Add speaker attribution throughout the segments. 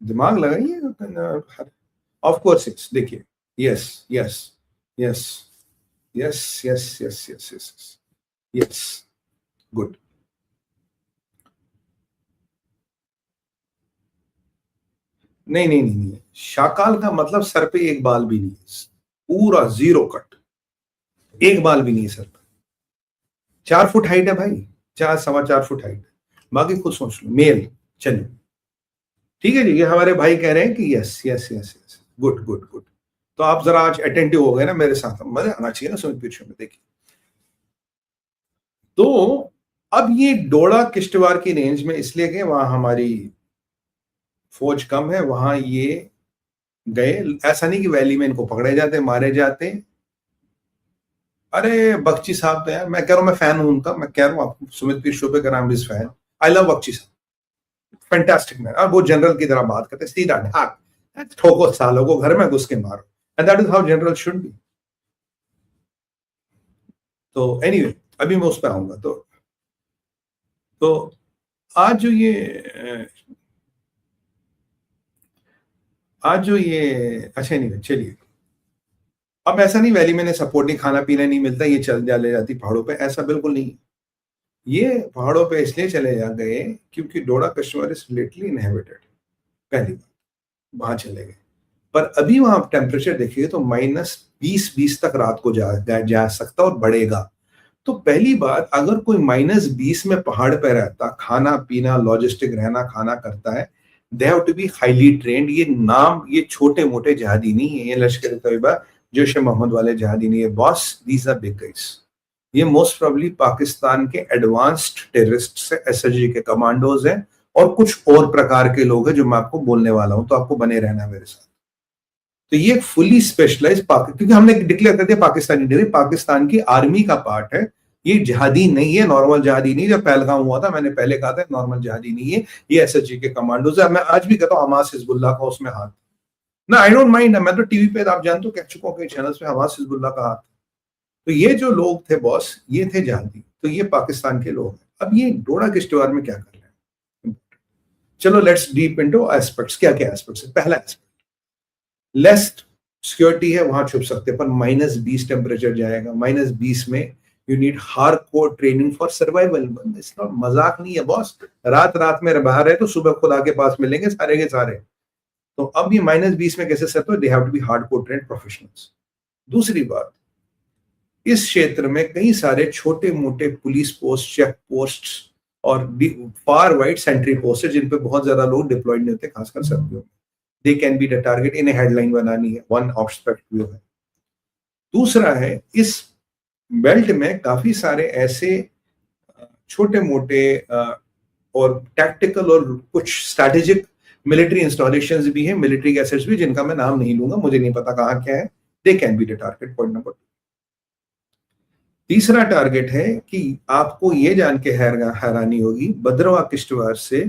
Speaker 1: दिमाग लगाइए। Of course yes, देखिए, yes yes yes yes yes yes yes yes yes, good. नहीं नहीं नहीं नहीं, शाकाल का मतलब सर पे एक बाल भी नहीं है, पूरा जीरो कट, एक बाल भी नहीं है सर पे। 4 फुट हाइट है भाई, 4 सवा 4 फुट हाइट है। बाकी खुद सोच लो, मेल। चलिए ठीक है जी, ये हमारे भाई कह रहे हैं कि yes yes yes yes, good good good. तो आप जरा आज अटेंटिव हो गए ना मेरे साथ, मजा आना चाहिए ना सुमित पीछे में। देखिए, तो अब ये डोडा किश्तवाड़ की रेंज में इसलिए गए, वहां हमारी फौज कम है, वहां ये गए। ऐसा नहीं कि वैली में इनको पकड़े जाते, मारे जाते। अरे बख्शी साहब तो यार, मैं कह रहा हूँ, मैं फैन हूं उनका, मैं कह रहा हूँ आपको, सुमित पीर शो पे कर रहा फैन। आई लव बख्शी साहब, फैंटास्टिक मैन। और वो जनरल की तरह बात करते, सीधा ढाक, ठोको सालों को, घर में घुस के मारो, and that is how general should be. तो एनीवे, अभी मैं उस पर आऊंगा। तो आज जो ये अच्छा नहीं, चलिए। अब ऐसा नहीं वैली में सपोर्ट नहीं, खाना पीना नहीं मिलता, ये चल चले जाती पहाड़ों पे, ऐसा बिल्कुल नहीं। ये पहाड़ों पे इसलिए चले जा गए क्योंकि डोडा कश्मीर इज लिटरली इनहेबिटेड, पहली बात, वहां चले गए। पर अभी वहां टेम्परेचर देखिए तो -20 तक रात को जा सकता और बढ़ेगा। तो पहली बात, अगर कोई -20 में पहाड़ पे रहता, खाना पीना लॉजिस्टिक रहना खाना करता है, they have to be highly trained. ये नाम, ये छोटे मोटे जहादी नहीं है, ये लश्कर तैयबा जैश ए मोहम्मद वाले जहादी नहीं है boss, these are big guys. ये मोस्ट प्रोबेबली पाकिस्तान के एडवांस्ड टेररिस्ट से, एसएसजी के कमांडोज हैं, और कुछ और प्रकार के लोग हैं जो मैं आपको बोलने वाला हूं, तो आपको बने रहना मेरे साथ। तो ये फुली स्पेशलाइज, क्योंकि हमने डिक्लेयर कर दिया पाकिस्तानी नहीं, पाकिस्तान की आर्मी का पार्ट है। ये जहादी नहीं है, नॉर्मल जहादी नहीं। जब पहलगाम हुआ था, मैंने पहले कहा था नॉर्मल जहादी नहीं है, ये एसएसजी के कमांडोज है। मैं आज भी कहता हूँ हमास हिजबुल्लाह का उसमें हाथ ना, आई डोंट माइंड। मैं तो टीवी पे आप जानते हो कह चुका हूँ कई चैनल्स पे, हमास हिजबुल्लाह का हाथ। तो ये जो लोग थे बॉस, ये थे जहादी, तो ये पाकिस्तान के लोग हैं। अब ये डोडा किश्तवाड़ में क्या कर रहे हैं, चलो लेट्स डीप इनटू एस्पेक्ट्स। क्या क्या एस्पेक्ट्स है? पहला एस्पेक्ट, लेस सिक्योरिटी है, वहां छुप सकते हैं, पर -20 टेम्परेचर जाएगा। -20 में you need hardcore training for survival. इसका मजाक नहीं है बॉस। रात रात में बाहर है तो सुबह खुदा के पास मिलेंगे सारे के सारे। तो अब ये -20 में कैसे सेट हो? They have to be hardcore trained professionals. दूसरी बात, इस क्षेत्र में कई सारे छोटे मोटे पुलिस पोस्ट, चेक पोस्ट और फार वाइड सेंट्री पोस्ट है, जिन पे बहुत ज्यादा लोग डिप्लॉयड नहीं होते, खासकर सर्दियों में। They can be the target, इन्हें हेडलाइन बनानी है, वन ऑब्स्पेक्ट व्यू है। दूसरा है, इस बेल्ट में काफी सारे ऐसे छोटे मोटे और टैक्टिकल और कुछ स्ट्रैटेजिक मिलिट्री इंस्टॉलेशंस भी हैं, मिलिट्री एसेट्स भी, जिनका मैं नाम नहीं लूंगा, मुझे नहीं पता कहां क्या है। They can be the target, point number 2। तीसरा टारगेट है कि आपको ये जान के हैरानी होगी, भद्रवाह किश्तवाड़ से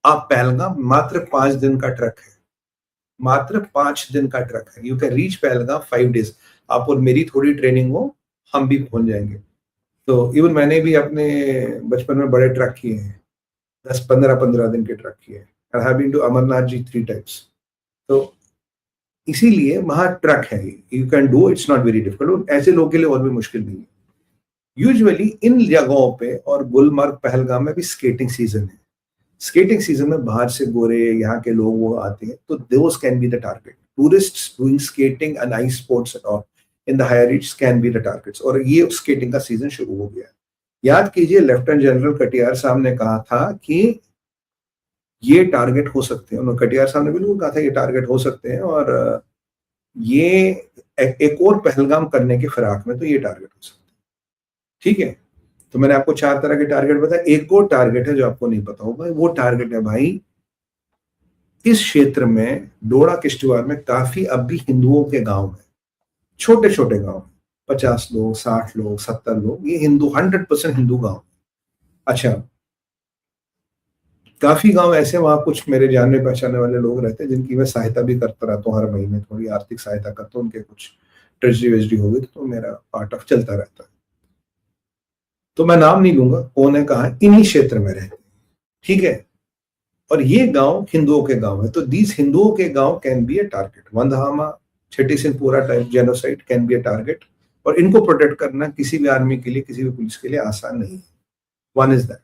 Speaker 1: आप पहलगाम मात्र 5 दिन का ट्रक है, मात्र 5 दिन का ट्रक है। You can reach Pahalgam 5 days। आप और मेरी थोड़ी ट्रेनिंग हो, हम भी पहुंच जाएंगे। तो इवन मैंने भी अपने बचपन में बड़े ट्रक किए हैं, 10-15-15 दिन के ट्रक किए हैं। I have been to Amarnath ji 3 times। तो इसीलिए वहां ट्रक है, you can do, it's not very difficult. ऐसे लोगों के लिए और भी मुश्किल नहीं है। यूजुअली इन जगहों पे और गुलमर्ग पहलगाम में भी स्केटिंग सीजन है। स्केटिंग सीजन में बाहर से गोरे यहाँ के लोग वो आते हैं, तो those can be the target. Tourists doing skating and ice sports at all in the higher reach can be the targets. और ये स्केटिंग का सीजन शुरू हो गया है। याद कीजिए, लेफ्टिनेंट जनरल कटियार साहब ने कहा था कि ये टारगेट हो सकते हैं। उन्होंने, कटियार साहब ने बिल्कुल कहा था ये टारगेट हो सकते हैं, और ये एक और पहलगाम करने के फिराक में तो ये टारगेट हो सकते हैं। ठीक है, तो मैंने आपको 4 तरह के टारगेट बताया। एक और टारगेट है जो आपको नहीं पता होगा, वो टारगेट है भाई, इस क्षेत्र में डोडा किश्तवाड़ में काफी अब भी हिंदुओं के गांव हैं, छोटे छोटे गांव, 50 लोग, 60 लोग, 70 लोग, ये हिंदू, 100% हिंदू गांव। अच्छा, काफी गांव ऐसे, वहां कुछ मेरे जानने पहचानने वाले लोग रहते हैं, जिनकी मैं सहायता भी करता रहता हूँ, हर महीने थोड़ी आर्थिक सहायता करता हूँ। उनके कुछ ट्रेजरी वेजरी हो गई तो मेरा पार्ट ऑफ चलता रहता है। तो मैं नाम नहीं लूंगा कौन है, कहा है, इन्हीं क्षेत्र में रहते हैं। ठीक है, और ये गांव हिंदुओं के गांव है, तो दीज हिंदुओं के गांव can be A target. वंदहामा, Chhathi Singhpura type genocide can be A target, और इनको प्रोटेक्ट करना किसी भी आर्मी के लिए, किसी भी पुलिस के लिए आसान नहीं है। One is that.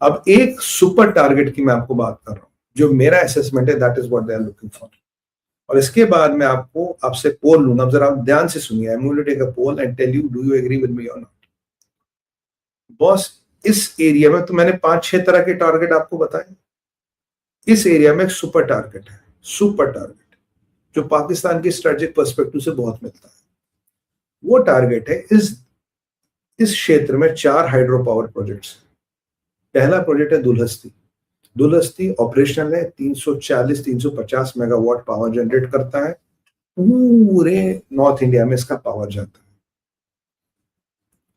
Speaker 1: अब एक सुपर टारगेट की मैं आपको बात कर रहा हूं, जो मेरा असेसमेंट है, that is what they are looking for. और इसके बाद मैं आपसे पोल लूंगा। अब जरा आप ध्यान से सुनिए, I am going to take a poll and tell you do you agree with me or not. Boss, इस एरिया में तो मैंने 5-6 तरह के टारगेट आपको बताए। इस एरिया में एक सुपर टारगेट है, सुपर टारगेट, जो पाकिस्तान की स्ट्रेटेजिक पर्सपेक्टिव से बहुत मिलता है। वो टारगेट है इस क्षेत्र में 4 हाइड्रो पावर प्रोजेक्ट्स। पहला प्रोजेक्ट है दुलहस्ती। दुलहस्ती ऑपरेशनल है, 340-350 मेगावाट पावर जनरेट करता है। पूरे नॉर्थ इंडिया में इसका पावर जाता है।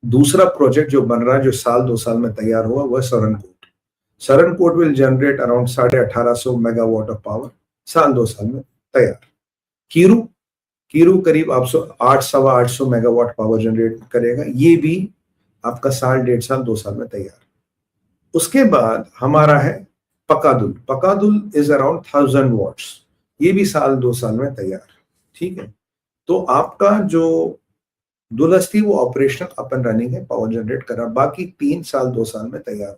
Speaker 1: दूसरा प्रोजेक्ट जो बन रहा है, जो 2 साल में तैयार हुआ, वह Surankote. Surankote will generate around 1850 megawatt of power, 2 साल में तैयार। कीरू करीब 800-850 मेगावाट पावर जनरेट करेगा, ये भी आपका 1.5 साल 2 साल में तैयार। उसके बाद हमारा है पकादुल इज अराउंड 1000 वॉट्स, ये भी 2 साल में तैयार। ठीक है, तो आपका जो दुलहस्ती वो ऑपरेशनल अप एंड रनिंग है, पावर जनरेट कर रहा, बाकी 3 साल 2 साल में तैयार।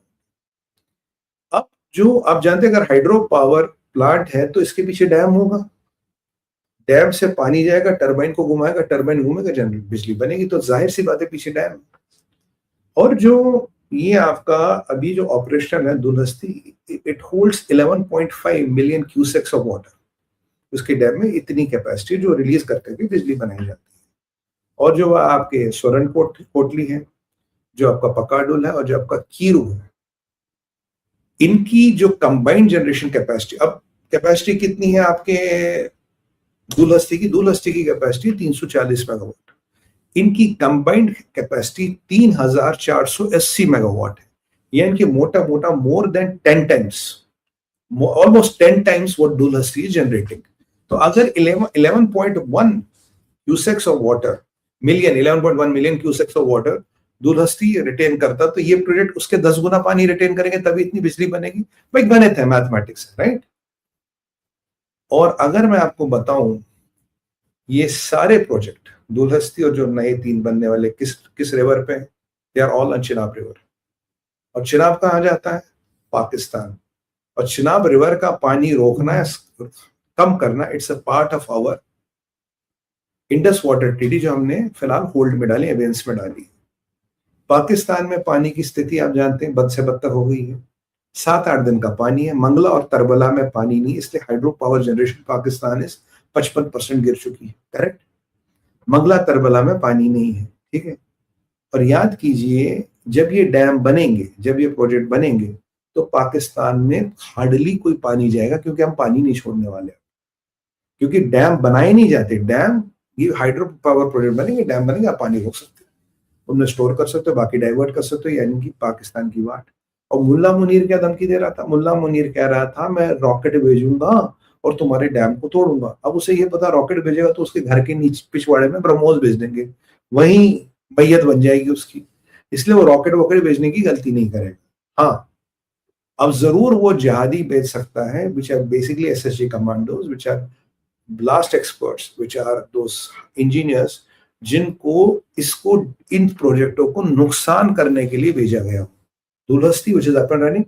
Speaker 1: अब जो आप जानते हैं, अगर हाइड्रो पावर प्लांट है तो इसके पीछे डैम होगा, डैम से पानी जाएगा, टरबाइन को घुमाएगा, टरबाइन घूमेगा, जनरेट बिजली बनेगी, तो जाहिर सी बात है पीछे डैम। और जो ये आपका अभी जो ऑपरेशन है Dulhasti, it holds 11.5 million cusecs of water. उसके डैम में इतनी कैपेसिटी जो रिलीज करके भी बिजली बनाई जाती है। और जो आपके सोरन कोटली है, जो आपका पकाडुल है, और जो आपका कीरू है, इनकी जो कंबाइंड जनरेशन कैपेसिटी, अब कैपेसिटी कितनी है आपके दुलहस्ती की कैपेसिटी 340 मेगावाट। इनकी कंबाइंड कैपेसिटी 3480 मेगावाट है। यह इनके मोटा more than 10 times, almost 10 times what Dulhasti is generating. तो अगर 11.1 cusecs of water million 11.1 million cusecs of water Dulhasti retain करता, तो ये प्रोजेक्ट उसके 10 गुना पानी रिटेन करेंगे, तभी इतनी बिजली बनेगी। भाई गणित है, मैथमेटिक्स, राइट। और अगर मैं आपको बताऊं, ये सारे प्रोजेक्ट दुलहस्ती और जो नए 3 बनने वाले किस रिवर पे, they are all on Chenab river. और चिनाब कहाँ जाता है? पाकिस्तान। और चिनाब रिवर का पानी रोकना है, कम करना, it's a part of our Indus water treaty, जो हमने फिलहाल होल्ड में डाली, एवेंस में डाली। पाकिस्तान में पानी की स्थिति आप जानते हैं बद से बदतर हो गई है। 7-8 दिन का पानी है। मंगला और तरबला में पानी नहीं, इसलिए हाइड्रो पावर जनरेशन पाकिस्तान इस 55% गिर चुकी है। करेक्ट, मंगला तरबला में पानी नहीं है। ठीक है, और याद कीजिए, जब ये डैम बनेंगे, जब ये प्रोजेक्ट बनेंगे, तो पाकिस्तान में हार्डली कोई पानी जाएगा, क्योंकि हम पानी नहीं छोड़ने वाले, क्योंकि डैम बनाए नहीं जाते। डैम, ये हाइड्रो पावर प्रोजेक्ट बनेंगे, डैम बनेंगे, आप पानी रोक सकते हो, उनमें स्टोर कर सकते हो, बाकी डाइवर्ट कर सकते हो, यानी कि पाकिस्तान की बात। और मुल्ला मुनीर क्या धमकी दे रहा था? मुल्ला मुनीर कह रहा था, मैं रॉकेट भेजूंगा और तुम्हारे डैम को तोड़ूंगा। अब उसे ये पता, रॉकेट भेजेगा तो उसके घर के नीचे पिछवाड़े में ब्रह्मोस भेज देंगे, वहीं मैयत बन जाएगी उसकी, इसलिए वो रॉकेट वॉकेट भेजने की गलती नहीं करेगा। हाँ, अब जरूर वो जिहादी भेज सकता है, which are basically SSG commandos, which are blast experts, which are those engineers, जिनको इसको, इन प्रोजेक्टों को नुकसान करने के लिए भेजा गया। Dulhasti which is up and running,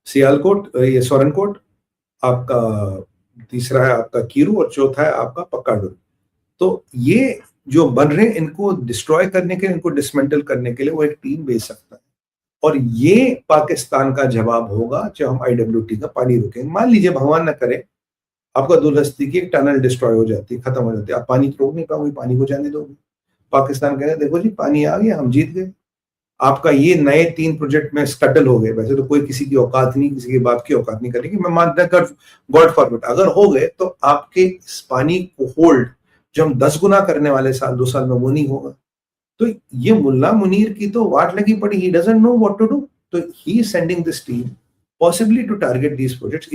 Speaker 1: Sialkot, ये सोरनकोट आपका, तीसरा है आपका कीरू, और चौथा है आपका पक्काडुल। तो ये जो बन रहे हैं, इनको डिस्ट्रॉय करने के लिए, इनको डिसमेंटल करने के लिए वो एक टीम भेज सकता है। और ये पाकिस्तान का जवाब होगा जब हम IWT का पानी रोकेंगे। मान लीजिए भगवान न करे आपका दुलहस्ती की एक टनल डिस्ट्रॉय हो जाती है, खत्म हो जाती है, आप पानी रोक नहीं पाओगे, पानी को जाने दोगे। पाकिस्तान कहेगा देखो जी पानी आ गया, हम जीत गए। आपका ये नए 3 प्रोजेक्ट में स्कटल हो गए। वैसे तो कोई किसी की औकात नहीं, किसी की बात की औकात नहीं करेगी, मैं मानता कर गॉड फॉरबिड अगर हो गए, तो आपके इस पानी को होल्ड जो हम 10 गुना करने वाले 2 साल में, वो नहीं होगा। तो ये मुल्ला मुनीर की तो वाट लगी पड़ी, he doesn't know what to do, तो he is sending this team possibly to target these projects.